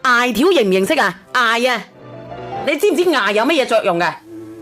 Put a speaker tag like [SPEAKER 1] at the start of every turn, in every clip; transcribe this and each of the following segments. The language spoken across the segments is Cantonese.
[SPEAKER 1] 艾條認唔認識啊？艾啊，你知唔知艾有乜嘢作用嘅？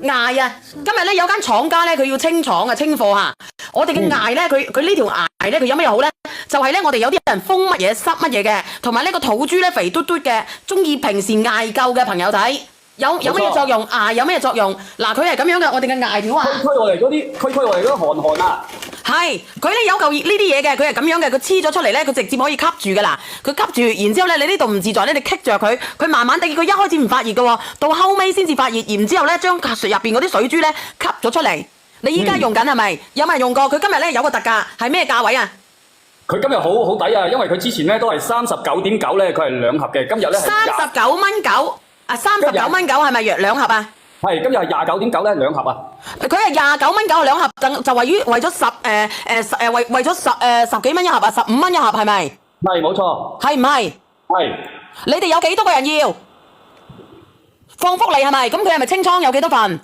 [SPEAKER 1] 艾啊，今日咧有間廠家咧，佢要清廠啊，清貨嚇。我哋嘅艾咧，佢呢條艾咧，佢有咩好咧？就係咧，我哋有啲人風乜嘢濕乜嘢嘅，同埋呢個土豬咧肥嘟嘟嘅，中意平時艾灸嘅朋友睇。有乜嘢作用？艾有咩作用？嗱，佢係咁樣嘅，我哋嘅艾條啊，
[SPEAKER 2] 推我嚟嗰啲，推我嚟嗰啲寒啊！
[SPEAKER 1] 係佢咧有嚿呢啲嘢嘅，佢係咁樣嘅，佢黐咗出嚟咧，佢直接可以吸住噶啦，佢吸住，然之後咧你呢度唔自在咧，你棘着佢，佢慢慢地，佢一開始唔發熱嘅，到後尾先至發熱，然之後咧將入邊嗰啲水珠咧吸咗出嚟。你依家用緊係咪？有冇人用過？佢今日咧有個特價，係咩價位啊？
[SPEAKER 2] 佢今日好抵啊，因為佢之前咧都係39.9咧，佢係兩盒嘅，今日咧
[SPEAKER 1] 39蚊9啊，39蚊9係咪兩盒啊？
[SPEAKER 2] 係今日係29.9咧兩盒啊！
[SPEAKER 1] 佢係29蚊9兩盒，就為咗十幾蚊一盒啊，15蚊一盒係咪？
[SPEAKER 2] 係冇錯。係
[SPEAKER 1] 唔係？
[SPEAKER 2] 係。
[SPEAKER 1] 你哋有幾多個人要？放福利係咪？咁佢係咪清倉有幾多份？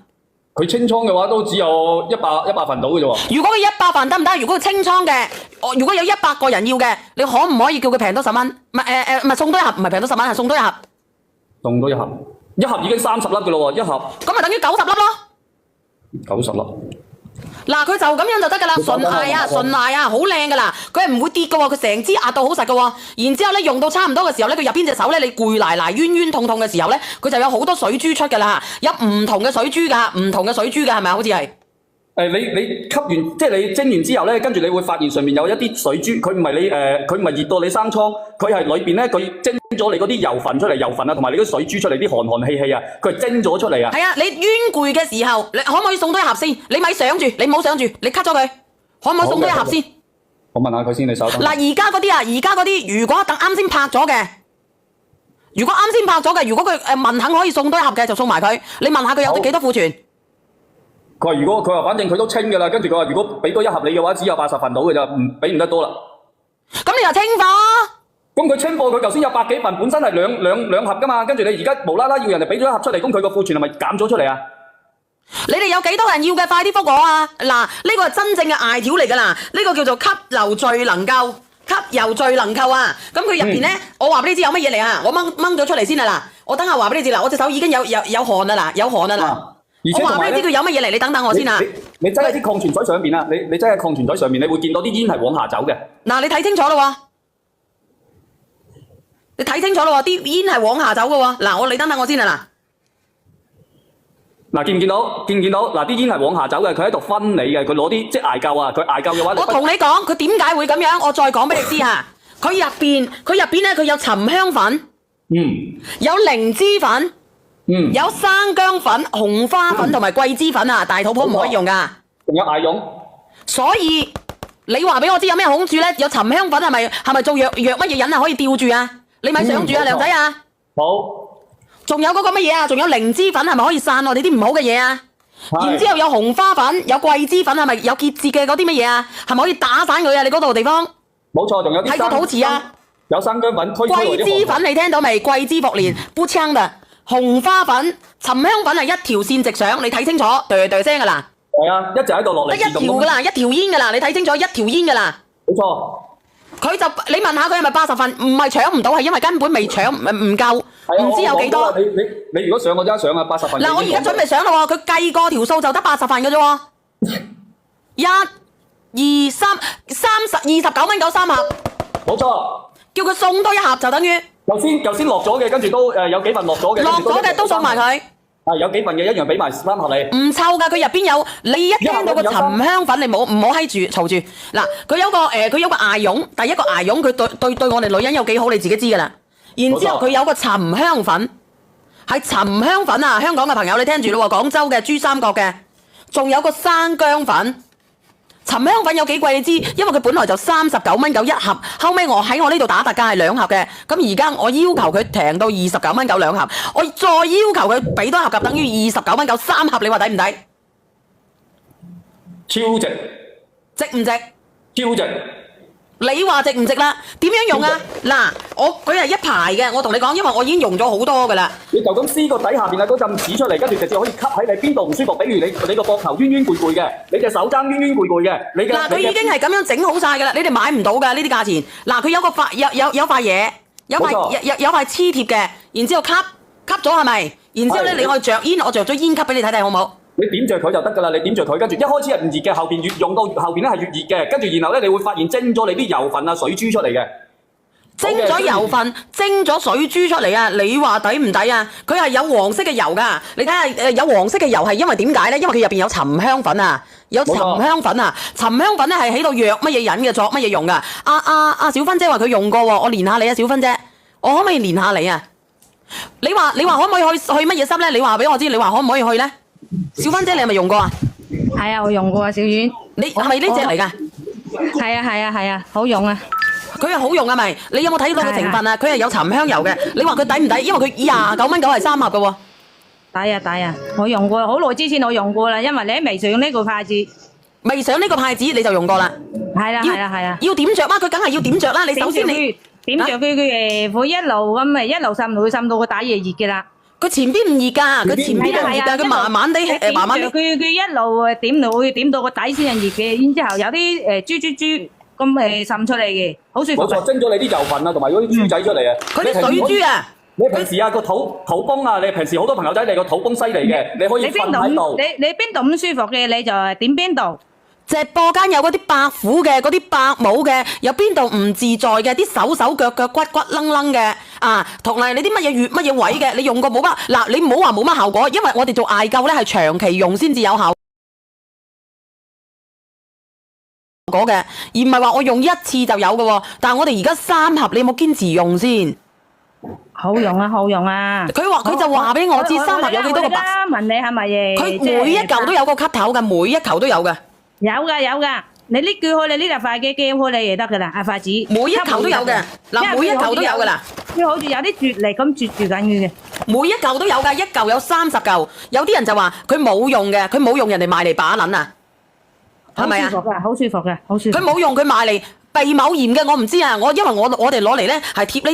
[SPEAKER 2] 佢清倉嘅話都只有100份到嘅啫喎。
[SPEAKER 1] 如果佢100份得唔得？如果佢清倉嘅，如果有100個人要嘅，你可唔可以叫佢平多10蚊？唔係送多一盒，唔係平多10蚊，係送多一盒。
[SPEAKER 2] 送多一盒，一盒已經30粒嘅咯喎，一盒。
[SPEAKER 1] 咁咪等於90粒咯。
[SPEAKER 2] 90粒。
[SPEAKER 1] 嗱，佢就咁樣就得㗎啦，純艾啊，好靚㗎啦，佢係唔會跌㗎喎，佢成支壓到好實㗎喎。然之後咧用到差唔多嘅時候咧，佢入邊隻手咧，你攰賴冤冤痛痛嘅時候咧，佢就有好多水珠出㗎啦，有唔同嘅水珠㗎，唔同嘅水珠㗎，係咪啊？好似係。
[SPEAKER 2] 你吸完即係你蒸完之後咧，跟住你會發現上面有一啲水珠，佢唔係佢唔係熱到你生瘡，佢係裏邊咧佢蒸咗你嗰啲油份出嚟，油份啊，同埋你啲水珠出嚟啲寒氣啊，佢係蒸咗出嚟啊。係啊，你冤攰嘅時候，你可唔可以送多一盒先？你咪想住，你唔好想住，你 cut 咗佢，可唔可以送多一盒先？我問下佢先，你手等。嗱，而家嗰啲，如果等啱先拍咗嘅，如果佢問肯可以送多一盒嘅，就送埋佢。你問下佢有幾多庫存？佢話反正佢都清㗎啦，跟住佢話如果俾多一盒你嘅話，只有80份到嘅咋，俾唔得多啦。咁你又清貨？咁佢清貨，佢頭先有百幾份，本身係兩盒㗎嘛，跟住你而家無啦啦要人哋俾咗一盒出嚟，咁佢個庫存係咪減咗出嚟啊？你哋有幾多人要嘅？快啲覆我啊！嗱，呢個係真正嘅艾條嚟㗎啦，呢個叫做吸油聚能夠，啊！咁佢入邊咧，我話俾你知有乜嘢嚟啊！我掹咗出嚟先啊嗱，我等下話俾你知啦，我隻手已經有汗啦嗱，有汗啦嗱。我話俾你知佢有乜嘢嚟，你等我先啊！你擠喺啲礦泉水上面啊！你擠喺礦泉水上面，你會見到啲煙係往下走嘅。嗱，你睇清楚啦喎！啲煙係往下走嘅喎。嗱，你等我先啊嗱。嗱，見唔見到？嗱，啲煙係往下走嘅，佢喺度分你嘅，佢攞啲即係艾灸啊！佢艾灸嘅話，我同你講，佢點解會咁樣？我再講俾你知嚇。佢入邊咧，佢有沉香粉，有靈芝粉。有生薑粉、紅花粉同埋桂枝粉啊，大肚婆唔可以用噶。仲有艾絨。所以你話俾我知有咩好處咧？有沉香粉係咪做藥乜嘢人啊可以吊住啊？你咪想住啊，梁仔啊。好。仲有嗰個乜嘢啊？仲有靈芝粉係咪可以散落你啲唔好嘅嘢啊？然之後有紅花粉、有桂枝粉係咪有結節嘅嗰啲乜嘢啊？係咪可以打散佢啊？你嗰度地方。冇錯，仲有啲。睇個肚臍啊。有生薑粉、桂枝粉你聽到未？桂枝茯連，煲槍㗎。紅花粉、沉香粉係一條線直上，你睇清楚，噠聲噶啦。係啊，一直喺度落嚟。得一條噶啦，一條煙噶啦，你睇清楚，一條煙噶啦。冇錯。你問下佢係咪80份？唔係搶唔到，係因為根本未搶，唔夠，唔知有幾多。你如果上我即刻上啊，80份。嗱，我而家準備上啦喎，佢計過條數就得80份嘅啫喎。1、2、3、29蚊9 3盒。冇錯。叫佢送多一盒就等於。頭先落咗嘅，跟住都有幾份落咗嘅。落咗嘅都送埋佢。係有幾份嘅，一樣俾埋3盒你。唔臭㗎，佢入邊有，你一聽到個沉香粉，你唔好閪住嘈住。嗱，佢有個艾絨，第一個艾絨佢對我哋女人有幾好，你自己知㗎啦。然之後佢有個沉香粉，係沉香粉啊！香港嘅朋友你聽住咯喎，廣州嘅珠三角嘅，仲有個生薑粉。沉香粉有幾貴你知？因為佢本來就39蚊9一盒，後尾我喺我呢度打特價係2盒嘅，咁而家我要求佢平到29蚊92盒，我再要求佢俾多一盒就等於29蚊9 3盒，你話抵唔抵？超值，值唔值？超值。你話值唔值啦？點樣用啊？嗱，佢係一排嘅，我同你講，因為我已經用咗好多噶啦。你就咁撕個底下邊啊嗰陣紙出嚟，跟住直接可以吸喺你邊度唔舒服，比如你個膊頭冤冤攰攰嘅，你隻手踭冤冤攰攰嘅，嗱，佢已經係咁樣整好晒噶啦，你哋買唔到噶呢啲價錢。嗱，佢有塊嘢，
[SPEAKER 1] 有塊黐貼嘅，然之後吸咗係咪？然之後咧，你可以着煙，我着咗煙吸俾你睇睇好唔好？
[SPEAKER 2] 你點着佢就得㗎啦，你點着佢，跟住一開始係唔熱嘅，後邊越用到後邊咧係越熱嘅，跟住然後咧你會發現蒸咗你啲油份啊水珠出嚟嘅。
[SPEAKER 1] 蒸咗油份，蒸咗水珠出嚟啊！你話抵唔抵啊？佢係有黃色嘅油㗎，你睇下有黃色嘅油係因為點解咧？因為佢入邊有沉香粉啊，有沉香粉啊，沉香粉咧係喺度藥乜嘢人嘅，作乜嘢用㗎？小芬姐話佢用過喎，我連下你啊，小芬姐，我可唔可以連下你啊？你話可唔可以去乜嘢濕咧？你話俾我知，你話可唔可以去咧？小芬姐，你係咪用過啊？
[SPEAKER 3] 係啊，我用過啊，小丸。
[SPEAKER 1] 你係咪呢隻嚟㗎？
[SPEAKER 3] 係啊，好用啊！
[SPEAKER 1] 佢係好用啊咪？你有冇睇到個成分啊？佢係有沉香油嘅。你話佢抵唔抵？因為佢29蚊9係3盒嘅喎。
[SPEAKER 3] 抵啊！我用過，好耐之前我用過啦，因為你喺微上呢個牌子。
[SPEAKER 1] 未上呢個牌子你就用過啦。
[SPEAKER 3] 係啦。
[SPEAKER 1] 要點着嗎？佢梗係要點着啦。你首先你
[SPEAKER 3] 點着佢會一路咁咪一路滲會滲到個底嘢熱嘅啦。
[SPEAKER 1] 佢前邊唔熱㗎，佢前邊都唔熱㗎，佢慢慢地慢慢地。
[SPEAKER 3] 佢一路點到個底先係熱嘅，然之後有啲豬咁滲出嚟嘅，好舒服。
[SPEAKER 2] 冇錯，蒸咗你啲油份啊，同埋嗰啲珠仔出嚟啊。
[SPEAKER 1] 佢啲水珠啊！
[SPEAKER 2] 你平時啊個肚崩啊，你平時好多朋友仔你個肚崩犀利嘅，你可以瞓喺度。
[SPEAKER 3] 你邊度唔舒服嘅你就點邊度。
[SPEAKER 1] 直播間有嗰啲白虎嘅，嗰啲白帽嘅，有邊度唔自在嘅，啲手腳骨愣愣嘅啊，同埋你啲乜嘢穴乜嘢位嘅，你用過冇乜？嗱，你唔好話冇乜效果，因為我哋做艾灸咧係長期用先至有效果嘅，而唔係話我用一次就有嘅喎。但係我哋而家3盒，你有冇堅持用先？
[SPEAKER 3] 好用啊！
[SPEAKER 1] 佢就話俾我知3盒有幾多個白？
[SPEAKER 3] 問你係咪嘢？
[SPEAKER 1] 佢每一嚿都有個吸頭嘅，每一嚿都有嘅。
[SPEAKER 3] 有㗎，你拎佢去你呢度快機叫佢你就得㗎啦，筷子。
[SPEAKER 1] 每一嚿都有嘅，嗱每一嚿都有㗎啦。
[SPEAKER 3] 佢好似有啲絕力咁絕住緊佢嘅。
[SPEAKER 1] 每一嚿都有㗎，一嚿有30嚿。有啲人就話佢冇用嘅，佢冇用人哋賣嚟把撚啊，係咪啊？
[SPEAKER 3] 好舒服嘅。佢
[SPEAKER 1] 冇用，佢賣嚟避某炎嘅，我唔知啊。因為我哋攞嚟咧係貼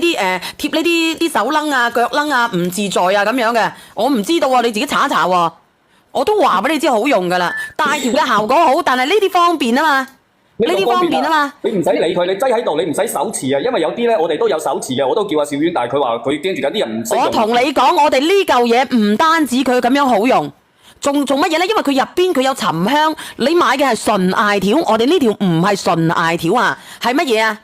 [SPEAKER 1] 呢啲手掕啊、腳掕啊唔自在啊咁樣嘅，我唔知道喎，你自己查一查喎。我都話俾你知好用噶啦，大條嘅效果好，但係呢啲方便啊嘛，呢啲方便啊嘛。
[SPEAKER 2] 你唔使理佢，你擠喺度，你唔使手持啊，因為有啲咧我哋都有手持嘅，我都叫阿小丸，但係佢話佢驚住緊啲人唔識用。我同你講，我哋呢嚿嘢唔單止佢咁樣好用，仲乜嘢咧？因為佢入邊佢有沉香，你買嘅係純艾條，我哋呢條唔係純艾條啊，係乜嘢啊？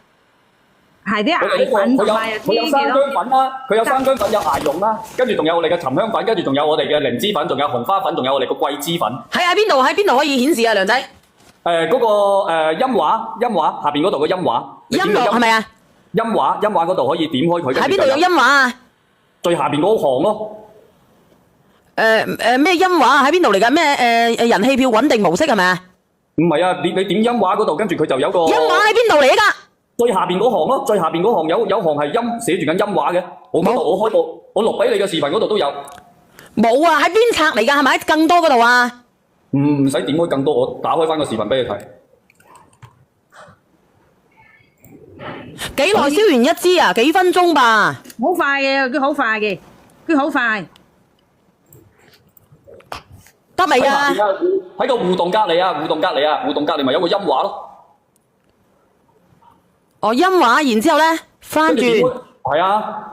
[SPEAKER 3] 係啲艾粉同埋
[SPEAKER 2] 佢有生薑粉啦，佢有生薑粉有艾絨啦，跟住仲有我哋嘅沉香粉，跟住仲有我哋嘅靈芝粉，仲有紅花粉，仲有我哋個桂枝粉。喺
[SPEAKER 1] 邊度可以顯示啊，梁仔？
[SPEAKER 2] 嗰個音畫下邊嗰度個音畫。
[SPEAKER 1] 音樂係咪啊？
[SPEAKER 2] 音畫嗰度可以點開佢。
[SPEAKER 1] 喺邊度有音畫啊？
[SPEAKER 2] 最下邊嗰行咯。
[SPEAKER 1] 咩音畫啊？喺邊度嚟㗎？咩人氣票穩定模式係咪啊？
[SPEAKER 2] 唔係啊，你點音畫嗰度，跟住佢就有個。
[SPEAKER 1] 音畫喺邊度嚟㗎？
[SPEAKER 2] 最下邊嗰行咯，最下邊嗰行有行係寫住緊音畫嘅。我嗰度我開過，我錄俾你嘅視頻嗰度都有。冇
[SPEAKER 1] 啊，喺邊冊嚟㗎？係咪喺更多嗰度啊？
[SPEAKER 2] 唔使點開更多，我打開翻個視頻俾你睇。
[SPEAKER 1] 幾耐燒完一支啊？幾分鐘吧？
[SPEAKER 3] 好快嘅，佢好快。
[SPEAKER 1] 得未啊？
[SPEAKER 2] 喺個互動隔離啊，互動隔離咪有個音畫咯。
[SPEAKER 1] 哦，音畫，然之後咧翻轉，
[SPEAKER 2] 係啊，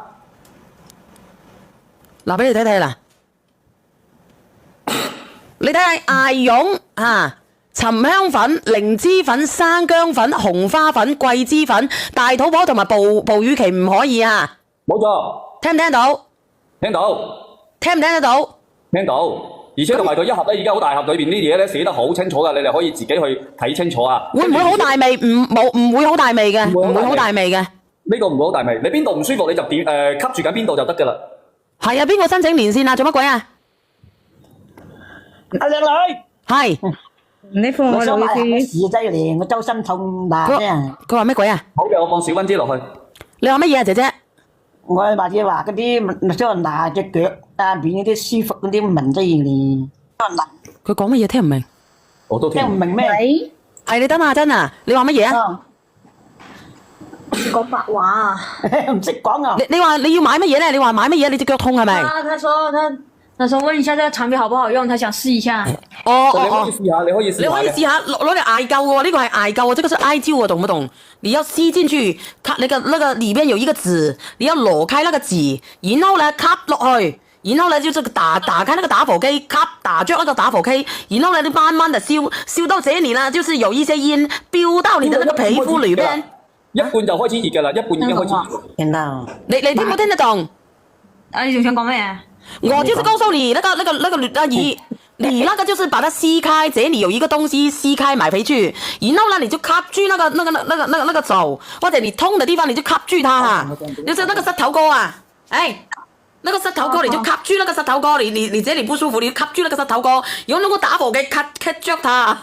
[SPEAKER 1] 嗱俾你睇睇啦，你睇下艾絨啊、沉香粉、靈芝粉、生薑粉、紅花粉、桂枝粉、大肚婆同埋哺乳期唔可以啊。
[SPEAKER 2] 冇錯。
[SPEAKER 1] 聽唔聽到？
[SPEAKER 2] 聽到。
[SPEAKER 1] 聽唔聽得到？
[SPEAKER 2] 聽到。而且同埋佢一盒咧，而家好大盒，裏邊呢啲嘢咧寫得好清楚噶，你哋可以自己去睇清楚啊。
[SPEAKER 1] 會唔會好大味？唔會好大味嘅，唔會好大味嘅。
[SPEAKER 2] 呢個唔會好大味，你邊度唔舒服你就點吸住緊邊度就得噶啦。
[SPEAKER 1] 係啊，邊個申請連線啊？做乜鬼啊？
[SPEAKER 4] 阿靚女，
[SPEAKER 1] 係。
[SPEAKER 3] 你放我落去。
[SPEAKER 4] 事劑嚟，我周身痛嗱啫。
[SPEAKER 1] 佢話乜鬼啊？
[SPEAKER 2] 好嘅，我放小溫姐落去。
[SPEAKER 1] 你話乜嘢啊，姐姐？
[SPEAKER 4] 我或者話嗰啲將人拿隻腳啊，邊嗰啲舒服嗰啲紋劑嚟。
[SPEAKER 1] 佢講乜嘢聽唔明？
[SPEAKER 2] 我都聽唔明
[SPEAKER 4] 咩？
[SPEAKER 1] 係你等下真啊！你話乜嘢啊？
[SPEAKER 5] 講白話啊！
[SPEAKER 4] 唔識講啊！
[SPEAKER 1] 你話你要買乜嘢咧？你話買乜嘢？你隻腳痛係咪？
[SPEAKER 5] 他說他他说问一下这个產品好不好用，他想試一下。
[SPEAKER 1] 哦
[SPEAKER 2] 你可
[SPEAKER 1] 哦哦。
[SPEAKER 2] 以試下，你可以試
[SPEAKER 1] 你可以
[SPEAKER 2] 下嘅。
[SPEAKER 1] 試下攞嚟艾灸喎，呢個係艾灸啊，這個是艾灸啊，懂不懂？你要吸進去，吸那個裏邊有一個紙，你要攞開那個紙，然後咧吸落去，然後咧就這個打開那個打火機，吸打着那個打火機，然後咧你慢慢的燒到這裡啦，就是有一些煙飆到你的那個皮膚裏邊。
[SPEAKER 2] 一半就開始熱㗎啦，一半已經開始熱。
[SPEAKER 4] 聽到。
[SPEAKER 1] 你聽唔聽得懂？
[SPEAKER 3] 啊，你仲想講咩啊？
[SPEAKER 1] 我就是告訴你，那個你那個就是把它吸開，這裡有一個東西吸開埋回去，然後呢你就吸住那個手，或者你痛的地方你就吸住它哈，就是那個膝頭哥啊，哎，那個膝頭哥你就吸住那個膝頭哥，你這裡不舒服你就吸住那個膝頭哥，然後那個打火機吸着它，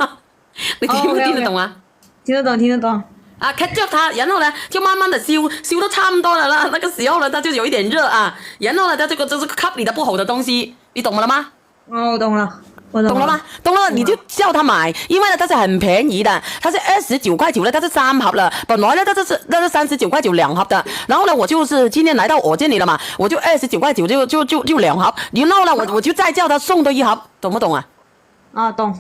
[SPEAKER 1] 你聽唔聽得懂啊？
[SPEAKER 3] 聽得懂，聽得懂。
[SPEAKER 1] 啊，吸着它，然後呢就慢慢的燒到差唔多了啦，那個時候呢它就有一點熱啊，然後呢它這個就是吸你的不好的東西，你懂了嗎？
[SPEAKER 3] 哦，我懂了，我懂
[SPEAKER 1] 懂了嗎？懂了，你就叫他買，因為呢，它是很便宜的，它是29塊9呢，它是3盒了，本來呢，它是39塊92盒的，然後呢，我就是今天來到我這裡了嘛，我就29塊9就2盒，然後呢，我就再叫他送多一盒，懂不懂啊？
[SPEAKER 3] 啊，懂。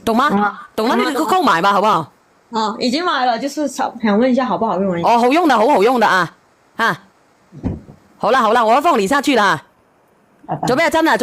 [SPEAKER 1] 懂嗎？懂了，你購買吧，好不好？
[SPEAKER 5] 哦，已經買了，就是想問一下好不好用而已。
[SPEAKER 1] 哦，好用的，好用的啊，啊，好啦，我要放你下去啦，
[SPEAKER 4] 拜拜
[SPEAKER 1] 準備真啦。